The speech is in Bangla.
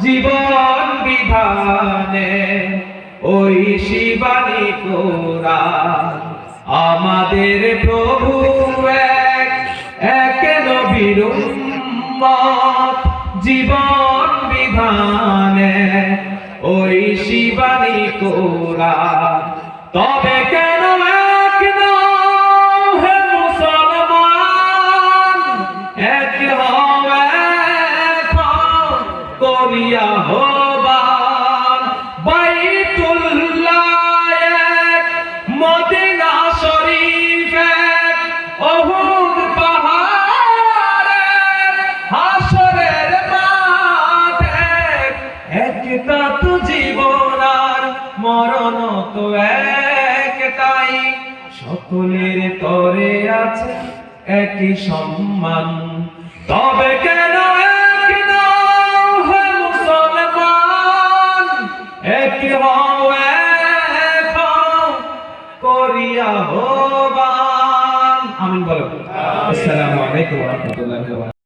জীবন বিধানে ওই শিবানী কোরআন আমাদের প্রভু এক নবীর উম্মত জীবন বিধানে ওই শিবানী কোরআন তবে কেন এক নও হে মুসলমান এক হও এক করিয়া হবান বাইতুল্লাহ এক মদিনা শরীফ এক উহুদ পাহাড় এক হাসরের মাঠ এক একটা তো জীবন আর মরণ তো একটাই সকলের তরে আছে একই সম্মান তবে কেন এক নও হে মুসলমান এক হও এক করিয়া হবান আমিন বলো আসসালামু আলাইকুম ওয়া রাহমাতুল্লাহি ওয়া বারাকাতুহু।